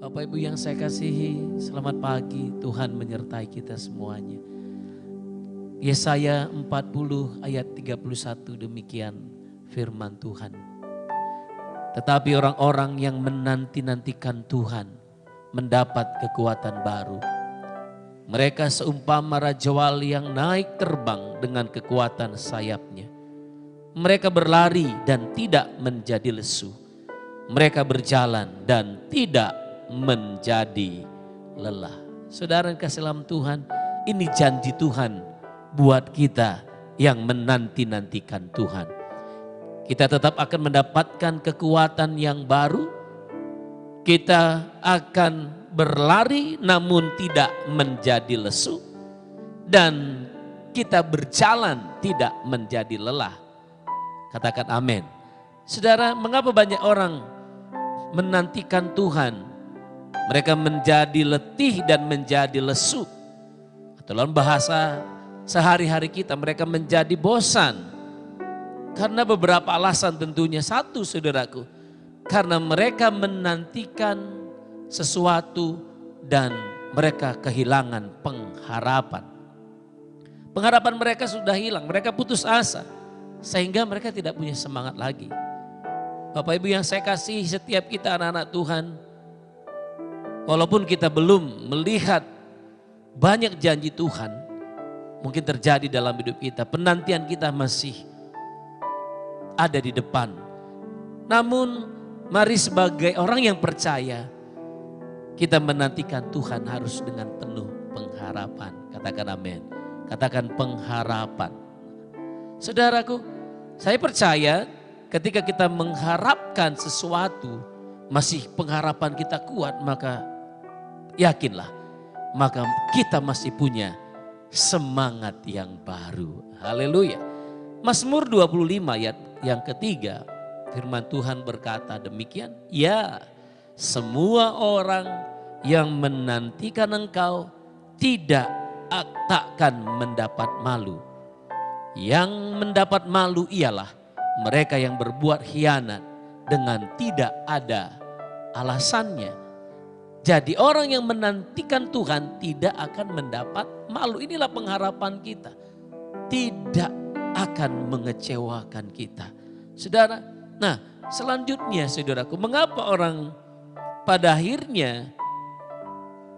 Bapak Ibu yang saya kasihi, selamat pagi, Tuhan menyertai kita semuanya. Yesaya 40 ayat 31 demikian firman Tuhan. Tetapi orang-orang yang menanti-nantikan Tuhan mendapat kekuatan baru. Mereka seumpama raja wali yang naik terbang dengan kekuatan sayapnya. Mereka berlari dan tidak menjadi lesu. Mereka berjalan dan tidak menjadi lelah. Saudara yang kasih dalam Tuhan, ini janji Tuhan buat kita yang menanti-nantikan Tuhan. Kita tetap akan mendapatkan kekuatan yang baru. Kita akan berlari namun tidak menjadi lesu. Dan kita berjalan tidak menjadi lelah. Katakan amin. Saudara, mengapa banyak orang menantikan Tuhan? Mereka menjadi letih dan menjadi lesu. Atau dalam bahasa sehari-hari kita, mereka menjadi bosan. Karena beberapa alasan tentunya. Satu, saudaraku, karena mereka menantikan sesuatu dan mereka kehilangan pengharapan. Pengharapan mereka sudah hilang, mereka putus asa. Sehingga mereka tidak punya semangat lagi. Bapak Ibu yang saya kasih, setiap kita anak-anak Tuhan, walaupun kita belum melihat banyak janji Tuhan mungkin terjadi dalam hidup kita, penantian kita masih ada di depan. Namun mari sebagai orang yang percaya, kita menantikan Tuhan harus dengan penuh pengharapan. Katakan amin. Katakan pengharapan. Saudaraku, saya percaya ketika kita mengharapkan sesuatu, masih pengharapan kita kuat, maka yakinlah, maka kita masih punya semangat yang baru. Haleluya. Mazmur 25 ayat yang ketiga, firman Tuhan berkata demikian, ya, semua orang yang menantikan Engkau tidak takkan mendapat malu. Yang mendapat malu ialah mereka yang berbuat khianat dengan tidak ada alasannya. Jadi orang yang menantikan Tuhan tidak akan mendapat malu. Inilah pengharapan kita. Tidak akan mengecewakan kita. Saudara, nah selanjutnya saudaraku, mengapa orang pada akhirnya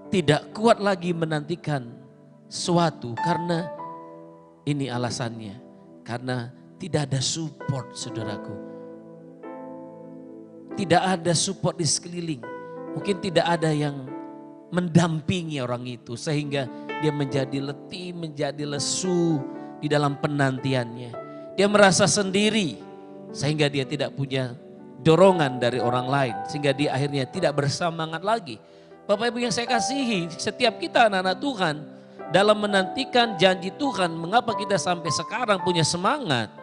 tidak kuat lagi menantikan sesuatu? Karena ini alasannya, karena tidak ada support, saudaraku. Tidak ada support di sekeliling. Mungkin tidak ada yang mendampingi orang itu sehingga dia menjadi letih, menjadi lesu di dalam penantiannya. Dia merasa sendiri sehingga dia tidak punya dorongan dari orang lain. Sehingga dia akhirnya tidak bersemangat lagi. Bapak Ibu yang saya kasihi, setiap kita anak-anak Tuhan dalam menantikan janji Tuhan, mengapa kita sampai sekarang punya semangat?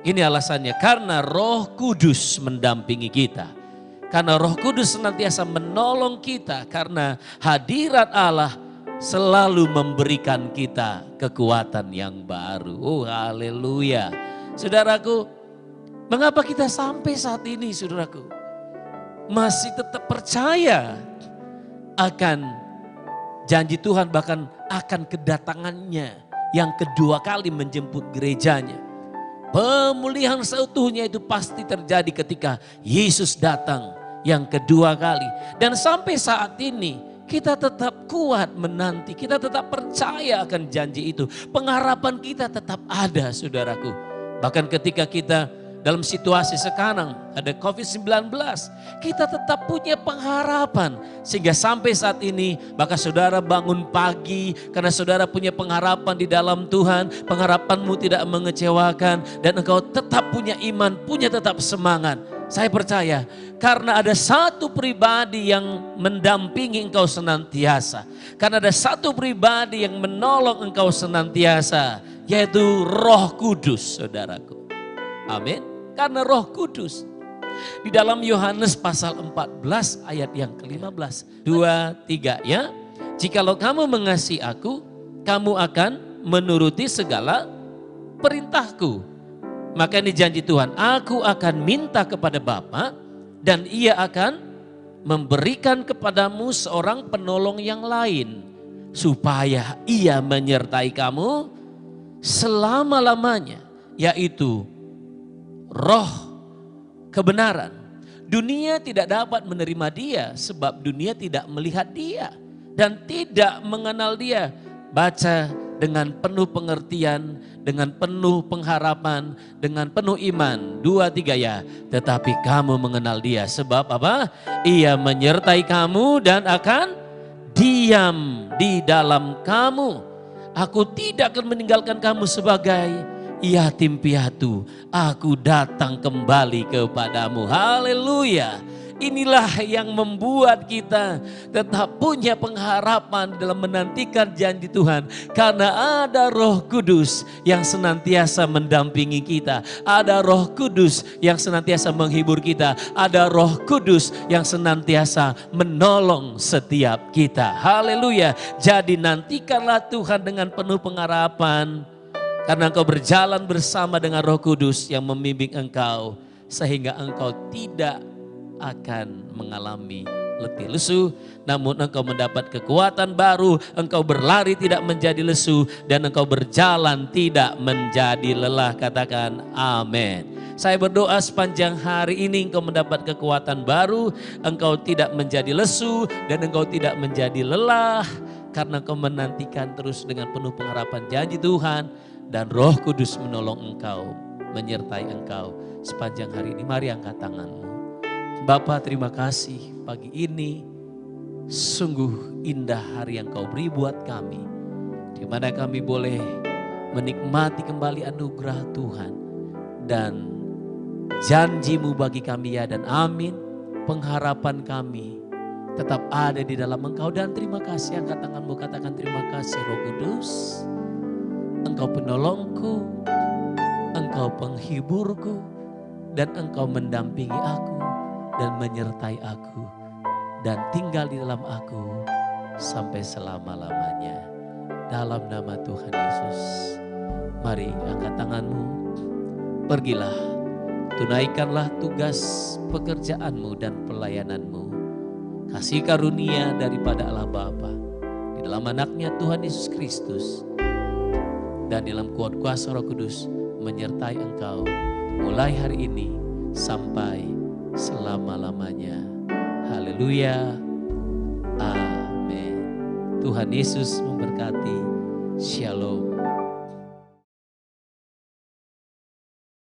Ini alasannya, karena Roh Kudus mendampingi kita. Karena Roh Kudus senantiasa menolong kita, karena hadirat Allah selalu memberikan kita kekuatan yang baru. Oh haleluya. Saudaraku, mengapa kita sampai saat ini saudaraku masih tetap percaya akan janji Tuhan, bahkan akan kedatangannya yang kedua kali menjemput gerejanya. Pemulihan seutuhnya itu pasti terjadi ketika Yesus datang yang kedua kali. Dan sampai saat ini kita tetap kuat menanti, kita tetap percaya akan janji itu. Pengharapan kita tetap ada saudaraku. Bahkan ketika kita dalam situasi sekarang ada COVID-19, kita tetap punya pengharapan. Sehingga sampai saat ini, maka saudara bangun pagi karena saudara punya pengharapan di dalam Tuhan. Pengharapanmu tidak mengecewakan dan engkau tetap punya iman, punya tetap semangat. Saya percaya karena ada satu pribadi yang mendampingi engkau senantiasa. Karena ada satu pribadi yang menolong engkau senantiasa, yaitu Roh Kudus, saudaraku. Amin. Karena Roh Kudus. Di dalam Yohanes pasal 14 ayat yang ke-15. 2, 3 ya. Jikalau kamu mengasihi aku, kamu akan menuruti segala perintahku. Maka ini janji Tuhan, aku akan minta kepada Bapa dan ia akan memberikan kepadamu seorang penolong yang lain, supaya ia menyertai kamu selama-lamanya, yaitu Roh kebenaran. Dunia tidak dapat menerima dia sebab dunia tidak melihat dia dan tidak mengenal dia. Baca dengan penuh pengertian, dengan penuh pengharapan, dengan penuh iman. 2, 3 ya. Tetapi kamu mengenal dia sebab apa? Ia menyertai kamu dan akan diam di dalam kamu. Aku tidak akan meninggalkan kamu sebagai yatim piatu. Aku datang kembali kepadamu. Haleluya. Inilah yang membuat kita tetap punya pengharapan dalam menantikan janji Tuhan. Karena ada Roh Kudus yang senantiasa mendampingi kita. Ada Roh Kudus yang senantiasa menghibur kita. Ada Roh Kudus yang senantiasa menolong setiap kita. Haleluya. Jadi nantikanlah Tuhan dengan penuh pengharapan. Karena engkau berjalan bersama dengan Roh Kudus yang membimbing engkau. Sehingga engkau tidak akan mengalami letih lesu, namun engkau mendapat kekuatan baru, engkau berlari tidak menjadi lesu, dan engkau berjalan tidak menjadi lelah. Katakan amin. Saya berdoa sepanjang hari ini engkau mendapat kekuatan baru, engkau tidak menjadi lesu, dan engkau tidak menjadi lelah, karena engkau menantikan terus dengan penuh pengharapan janji Tuhan, dan Roh Kudus menolong engkau, menyertai engkau sepanjang hari ini. Mari angkat tanganmu. Bapa, terima kasih pagi ini, sungguh indah hari yang kau beri buat kami, di mana kami boleh menikmati kembali anugerah Tuhan dan janji-Mu bagi kami ya dan amin. Pengharapan kami tetap ada di dalam Engkau dan terima kasih. Angkat tanganmu, katakan terima kasih Roh Kudus. Engkau penolongku, Engkau penghiburku, dan Engkau mendampingi aku dan menyertai aku dan tinggal di dalam aku sampai selama-lamanya. Dalam nama Tuhan Yesus, mari angkat tanganmu, pergilah, tunaikanlah tugas pekerjaanmu dan pelayananmu. Kasih karunia daripada Allah Bapa, di dalam anaknya Tuhan Yesus Kristus, dan dalam kuat kuasa Roh Kudus menyertai engkau mulai hari ini sampai selama-lamanya. Haleluya. Amin. Tuhan Yesus memberkati. Shalom.